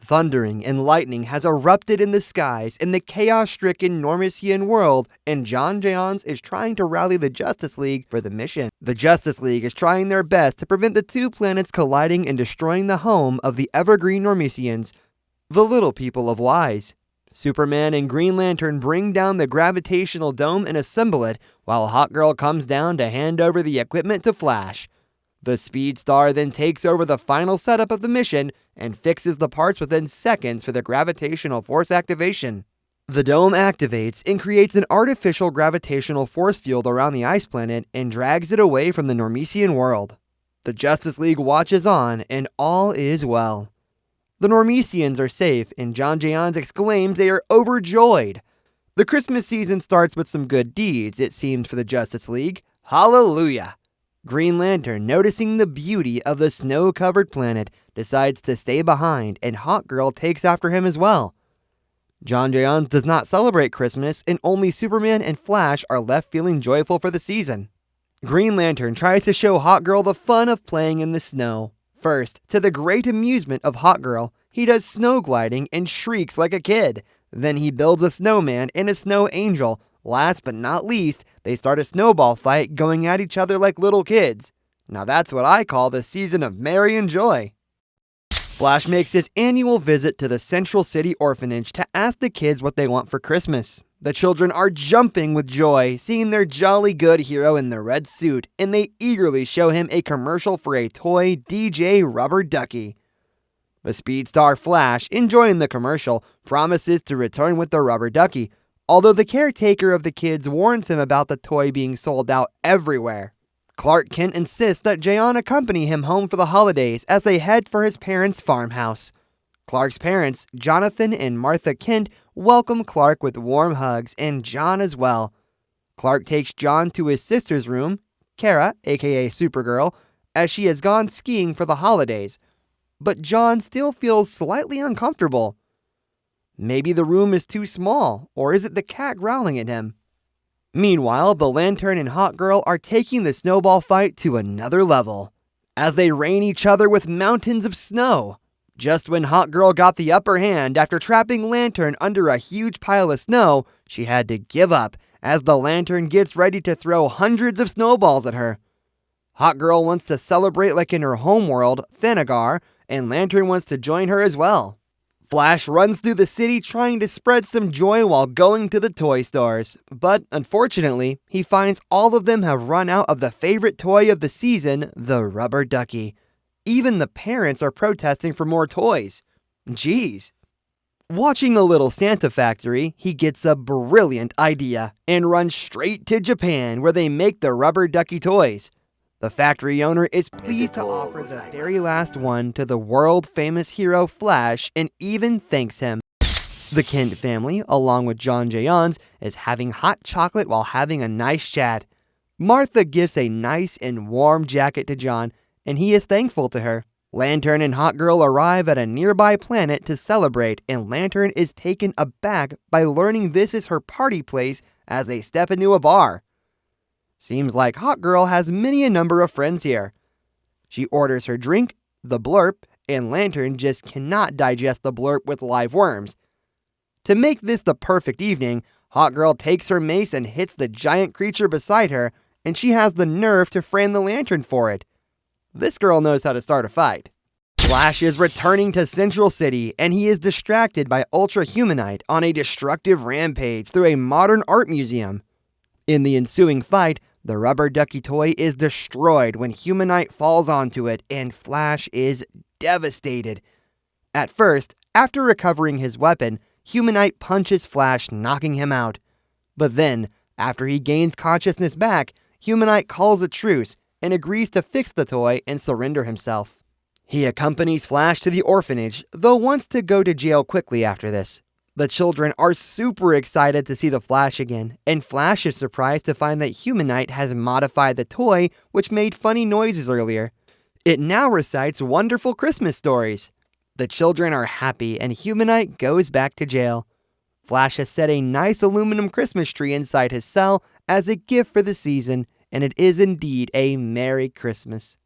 Thundering and lightning has erupted in the skies in the chaos-stricken Normisian world, and John Jayons is trying to rally the Justice League for the mission. The Justice League is trying their best to prevent the two planets colliding and destroying the home of the evergreen Normisians, the little people of Wise. Superman and Green Lantern bring down the gravitational dome and assemble it, while Hawkgirl comes down to hand over the equipment to Flash. The Speed Star then takes over the final setup of the mission and fixes the parts within seconds for the gravitational force activation. The dome activates and creates an artificial gravitational force field around the ice planet and drags it away from the Normisian world. The Justice League watches on, and all is well. The Normisians are safe, and John Jayons exclaims they are overjoyed. The Christmas season starts with some good deeds, it seems, for the Justice League. Hallelujah! Green Lantern, noticing the beauty of the snow-covered planet, decides to stay behind, and Hawkgirl takes after him as well. John Jayons does not celebrate Christmas, and only Superman and Flash are left feeling joyful for the season. Green Lantern tries to show Hawkgirl the fun of playing in the snow. First, to the great amusement of Hawkgirl, he does snow gliding and shrieks like a kid. Then he builds a snowman and a snow angel. Last but not least, they start a snowball fight going at each other like little kids. Now that's what I call the season of merry and joy. Flash makes his annual visit to the Central City orphanage to ask the kids what they want for Christmas. The children are jumping with joy, seeing their jolly good hero in the red suit, and they eagerly show him a commercial for a toy DJ rubber ducky. The Speed Star Flash, enjoying the commercial, promises to return with the rubber ducky, although the caretaker of the kids warns him about the toy being sold out everywhere. Clark Kent insists that Jayon accompany him home for the holidays as they head for his parents' farmhouse. Clark's parents, Jonathan and Martha Kent, welcome Clark with warm hugs, and John as well. Clark takes John to his sister's room, Kara, aka Supergirl, as she has gone skiing for the holidays. But John still feels slightly uncomfortable. Maybe the room is too small, or is it the cat growling at him? Meanwhile, the Lantern and Hawkgirl are taking the snowball fight to another level, as they rain each other with mountains of snow. Just when Hawkgirl got the upper hand after trapping Lantern under a huge pile of snow, she had to give up, as the Lantern gets ready to throw hundreds of snowballs at her. Hawkgirl wants to celebrate like in her homeworld, Thanagar, and Lantern wants to join her as well. Flash runs through the city trying to spread some joy while going to the toy stores, but unfortunately, he finds all of them have run out of the favorite toy of the season, the rubber ducky. Even the parents are protesting for more toys. Jeez. Watching a little Santa factory, he gets a brilliant idea and runs straight to Japan where they make the rubber ducky toys. The factory owner is pleased to offer the very last one to the world-famous hero Flash and even thanks him. The Kent family, along with John Jayons, is having hot chocolate while having a nice chat. Martha gives a nice and warm jacket to John, and he is thankful to her. Lantern and Hawkgirl arrive at a nearby planet to celebrate, and Lantern is taken aback by learning this is her party place as they step into a bar. Seems like Hawkgirl has many a number of friends here. She orders her drink, the blurp, and Lantern just cannot digest the blurp with live worms. To make this the perfect evening, Hawkgirl takes her mace and hits the giant creature beside her, and she has the nerve to frame the Lantern for it. This girl knows how to start a fight. Flash is returning to Central City, and he is distracted by Ultra-Humanite on a destructive rampage through a modern art museum. In the ensuing fight, the rubber ducky toy is destroyed when Humanite falls onto it, and Flash is devastated. At first, after recovering his weapon, Humanite punches Flash, knocking him out. But then, after he gains consciousness back, Humanite calls a truce and agrees to fix the toy and surrender himself. He accompanies Flash to the orphanage, though wants to go to jail quickly after this. The children are super excited to see the Flash again, and Flash is surprised to find that Humanite has modified the toy, which made funny noises earlier. It now recites wonderful Christmas stories. The children are happy, and Humanite goes back to jail. Flash has set a nice aluminum Christmas tree inside his cell as a gift for the season, and it is indeed a Merry Christmas.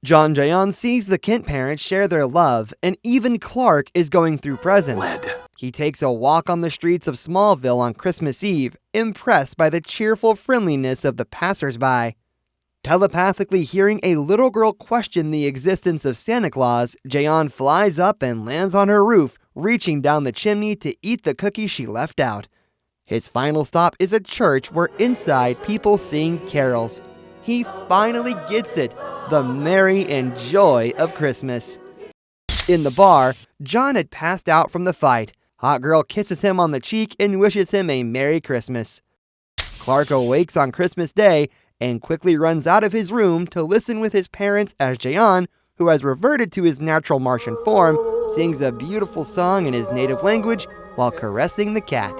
John Jayon sees the Kent parents share their love, and even Clark is going through presents. He takes a walk on the streets of Smallville on Christmas Eve, impressed by the cheerful friendliness of the passersby. Telepathically hearing a little girl question the existence of Santa Claus, Jayon flies up and lands on her roof, reaching down the chimney to eat the cookie she left out. His final stop is a church where inside people sing carols. He finally gets it, the merry and joy of Christmas. In the bar, John had passed out from the fight. Hawkgirl kisses him on the cheek and wishes him a Merry Christmas. Clark awakes on Christmas Day and quickly runs out of his room to listen with his parents as Jayon, who has reverted to his natural Martian form, sings a beautiful song in his native language while caressing the cat.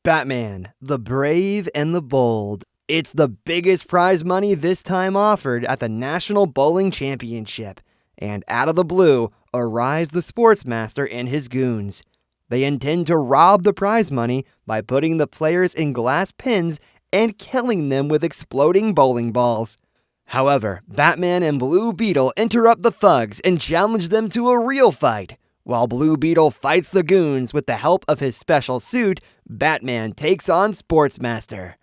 Batman, the Brave and the Bold. It's the biggest prize money this time offered at the National Bowling Championship. And out of the blue arrives the sportsmaster and his goons. They intend to rob the prize money by putting the players in glass pins and killing them with exploding bowling balls. However, Batman and Blue Beetle interrupt the thugs and challenge them to a real fight. While Blue Beetle fights the goons with the help of his special suit, Batman takes on Sportsmaster.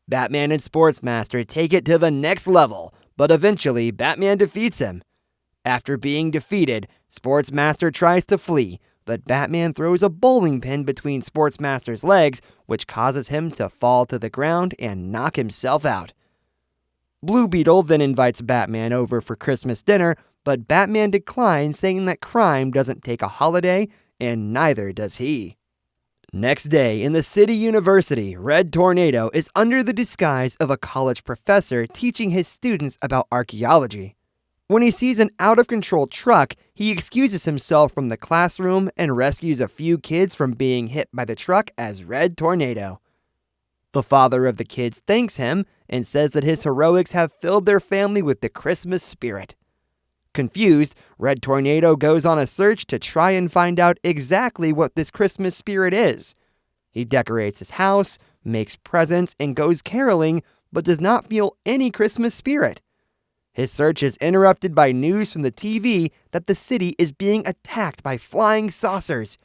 Batman and Sportsmaster take it to the next level, but eventually Batman defeats him. After being defeated, Sportsmaster tries to flee, but Batman throws a bowling pin between Sportsmaster's legs, which causes him to fall to the ground and knock himself out. Blue Beetle then invites Batman over for Christmas dinner, but Batman declines, saying that crime doesn't take a holiday, and neither does he. Next day, in the city university, Red Tornado is under the disguise of a college professor teaching his students about archaeology. When he sees an out-of-control truck, he excuses himself from the classroom and rescues a few kids from being hit by the truck as Red Tornado. The father of the kids thanks him and says that his heroics have filled their family with the Christmas spirit. Confused, Red Tornado goes on a search to try and find out exactly what this Christmas spirit is. He decorates his house, makes presents, and goes caroling, but does not feel any Christmas spirit. His search is interrupted by news from the TV that the city is being attacked by flying saucers.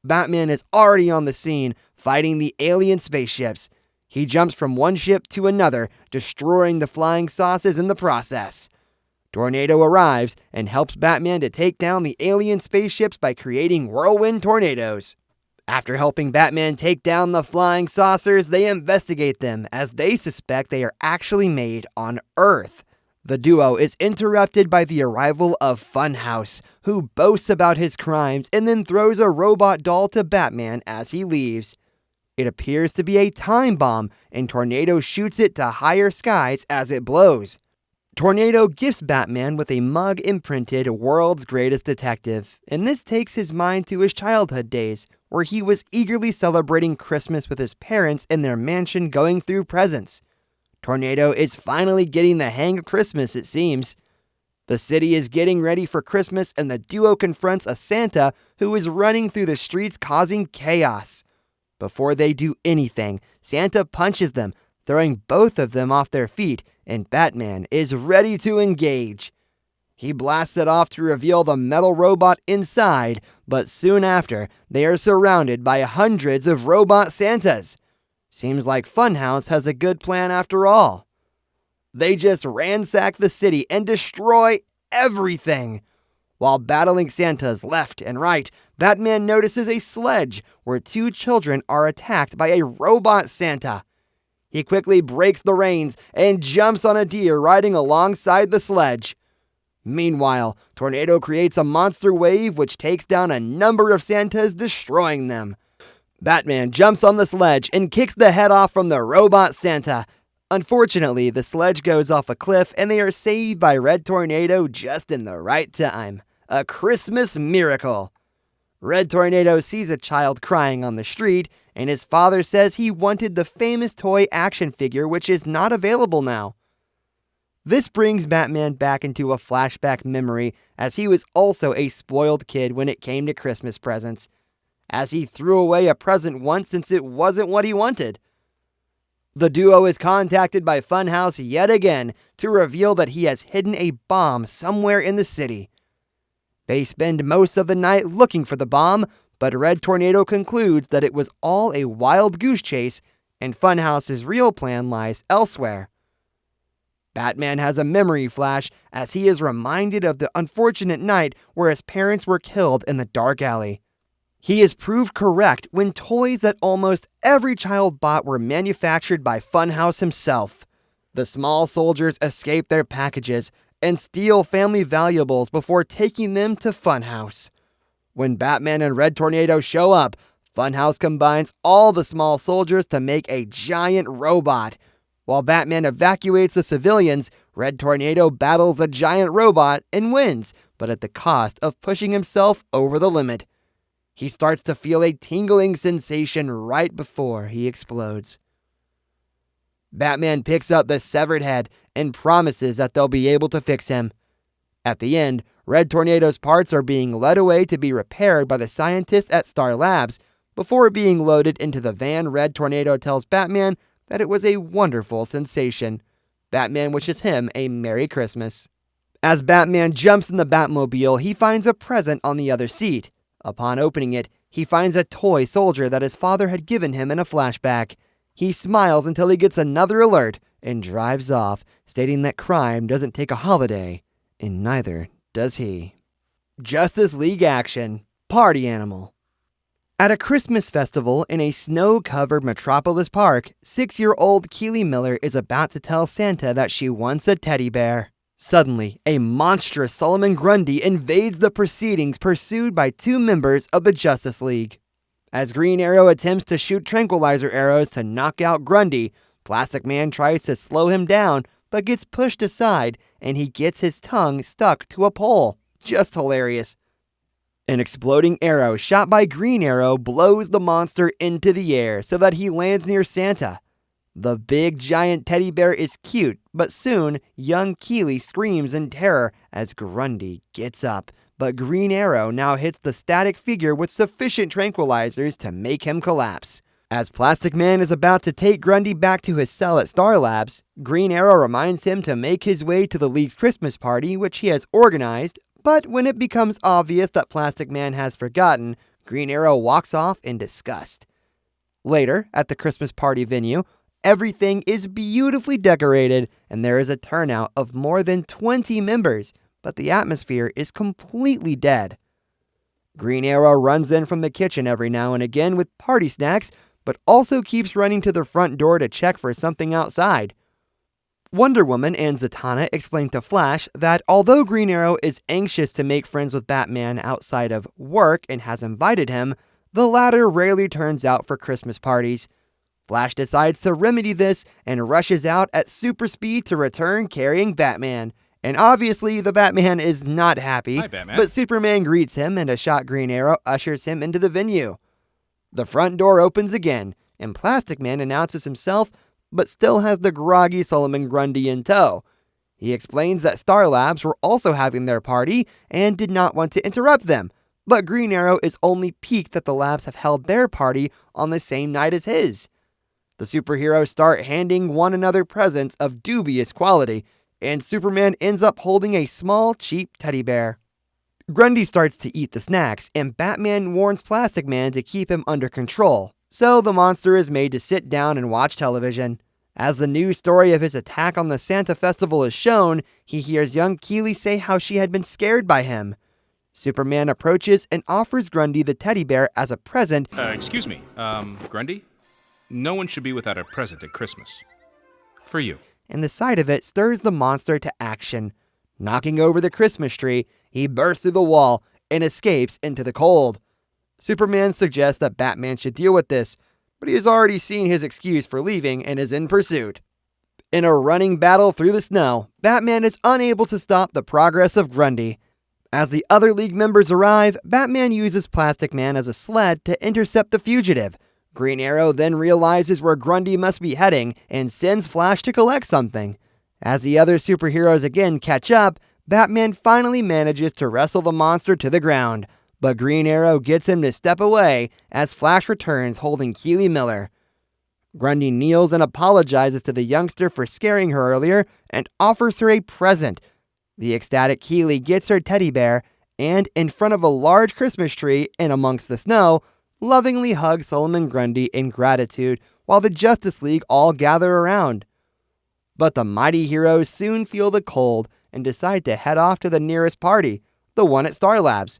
Batman is already on the scene, fighting the alien spaceships. He jumps from one ship to another, destroying the flying saucers in the process. Tornado arrives and helps Batman to take down the alien spaceships by creating whirlwind tornadoes. After helping Batman take down the flying saucers, they investigate them as they suspect they are actually made on Earth. The duo is interrupted by the arrival of Funhouse, who boasts about his crimes and then throws a robot doll to Batman as he leaves. It appears to be a time bomb, and Tornado shoots it to higher skies as it blows. Tornado gifts Batman with a mug imprinted World's Greatest Detective, and this takes his mind to his childhood days, where he was eagerly celebrating Christmas with his parents in their mansion going through presents. Tornado is finally getting the hang of Christmas, it seems. The city is getting ready for Christmas, and the duo confronts a Santa who is running through the streets causing chaos. Before they do anything, Santa punches them, throwing both of them off their feet, and Batman is ready to engage. He blasts it off to reveal the metal robot inside, but soon after, they are surrounded by hundreds of robot Santas. Seems like Funhouse has a good plan after all. They just ransack the city and destroy everything. While battling Santas left and right, Batman notices a sledge where two children are attacked by a robot Santa. He quickly breaks the reins and jumps on a deer riding alongside the sledge. Meanwhile, Tornado creates a monster wave which takes down a number of Santas, destroying them. Batman jumps on the sledge and kicks the head off from the robot Santa. Unfortunately, the sledge goes off a cliff and they are saved by Red Tornado just in the right time. A Christmas miracle. Red Tornado sees a child crying on the street, and his father says he wanted the famous toy action figure, which is not available now. This brings Batman back into a flashback memory, as he was also a spoiled kid when it came to Christmas presents, as he threw away a present once since it wasn't what he wanted. The duo is contacted by Funhouse yet again to reveal that he has hidden a bomb somewhere in the city. They spend most of the night looking for the bomb, but Red Tornado concludes that it was all a wild goose chase and Funhouse's real plan lies elsewhere. Batman has a memory flash as he is reminded of the unfortunate night where his parents were killed in the dark alley. He is proved correct when toys that almost every child bought were manufactured by Funhouse himself. The small soldiers escape their packages and steal family valuables before taking them to Funhouse. When Batman and Red Tornado show up, Funhouse combines all the small soldiers to make a giant robot. While Batman evacuates the civilians, Red Tornado battles a giant robot and wins, but at the cost of pushing himself over the limit. He starts to feel a tingling sensation right before he explodes. Batman picks up the severed head and promises that they'll be able to fix him. At the end, Red Tornado's parts are being led away to be repaired by the scientists at Star Labs before being loaded into the van. Red Tornado tells Batman that it was a wonderful sensation. Batman wishes him a Merry Christmas. As Batman jumps in the Batmobile, he finds a present on the other seat. Upon opening it, he finds a toy soldier that his father had given him in a flashback. He smiles until he gets another alert and drives off, stating that crime doesn't take a holiday, and neither does he. Justice League action. Party animal. At a Christmas festival in a snow-covered Metropolis park, 6-year-old Keely Miller is about to tell Santa that she wants a teddy bear. Suddenly, a monstrous Solomon Grundy invades the proceedings pursued by 2 members of the Justice League. As Green Arrow attempts to shoot tranquilizer arrows to knock out Grundy, Plastic Man tries to slow him down but gets pushed aside and he gets his tongue stuck to a pole. Just hilarious. An exploding arrow shot by Green Arrow blows the monster into the air so that he lands near Santa. The big giant teddy bear is cute, but soon young Keely screams in terror as Grundy gets up, but Green Arrow now hits the static figure with sufficient tranquilizers to make him collapse. As Plastic Man is about to take Grundy back to his cell at Star Labs, Green Arrow reminds him to make his way to the League's Christmas party, which he has organized, but when it becomes obvious that Plastic Man has forgotten, Green Arrow walks off in disgust. Later, at the Christmas party venue, everything is beautifully decorated, and there is a turnout of more than 20 members, but the atmosphere is completely dead. Green Arrow runs in from the kitchen every now and again with party snacks, but also keeps running to the front door to check for something outside. Wonder Woman and Zatanna explain to Flash that although Green Arrow is anxious to make friends with Batman outside of work and has invited him, the latter rarely turns out for Christmas parties. Flash decides to remedy this and rushes out at super speed to return carrying Batman. And obviously, the Batman is not happy. Hi, Batman. But Superman greets him and a shot Green Arrow ushers him into the venue. The front door opens again, and Plastic Man announces himself, but still has the groggy Solomon Grundy in tow. He explains that Star Labs were also having their party and did not want to interrupt them, but Green Arrow is only piqued that the Labs have held their party on the same night as his. The superheroes start handing one another presents of dubious quality, and Superman ends up holding a small, cheap teddy bear. Grundy starts to eat the snacks, and Batman warns Plastic Man to keep him under control, so the monster is made to sit down and watch television. As the news story of his attack on the Santa Festival is shown, he hears young Keely say how she had been scared by him. Superman approaches and offers Grundy the teddy bear as a present. Excuse me, Grundy? No one should be without a present at Christmas. For you. And the sight of it stirs the monster to action. Knocking over the Christmas tree, he bursts through the wall and escapes into the cold. Superman suggests that Batman should deal with this, but he has already seen his excuse for leaving and is in pursuit. In a running battle through the snow, Batman is unable to stop the progress of Grundy. As the other League members arrive, Batman uses Plastic Man as a sled to intercept the fugitive. Green Arrow then realizes where Grundy must be heading and sends Flash to collect something. As the other superheroes again catch up, Batman finally manages to wrestle the monster to the ground, but Green Arrow gets him to step away as Flash returns holding Keely Miller. Grundy kneels and apologizes to the youngster for scaring her earlier and offers her a present. The ecstatic Keeley gets her teddy bear and, in front of a large Christmas tree and amongst the snow, lovingly hugs Solomon Grundy in gratitude while the Justice League all gather around. But the mighty heroes soon feel the cold and decide to head off to the nearest party, the one at Star Labs.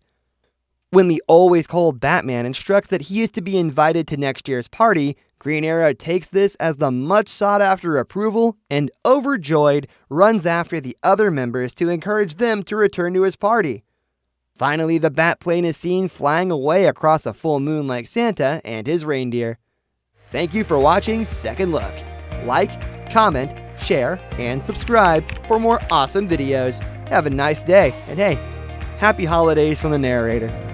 When the always cold Batman instructs that he is to be invited to next year's party, Green Arrow takes this as the much sought after approval and, overjoyed, runs after the other members to encourage them to return to his party. Finally, the Batplane is seen flying away across a full moon like Santa and his reindeer. Thank you for watching Second Look. Like, comment, share, and subscribe for more awesome videos. Have a nice day, and hey, happy holidays from the narrator.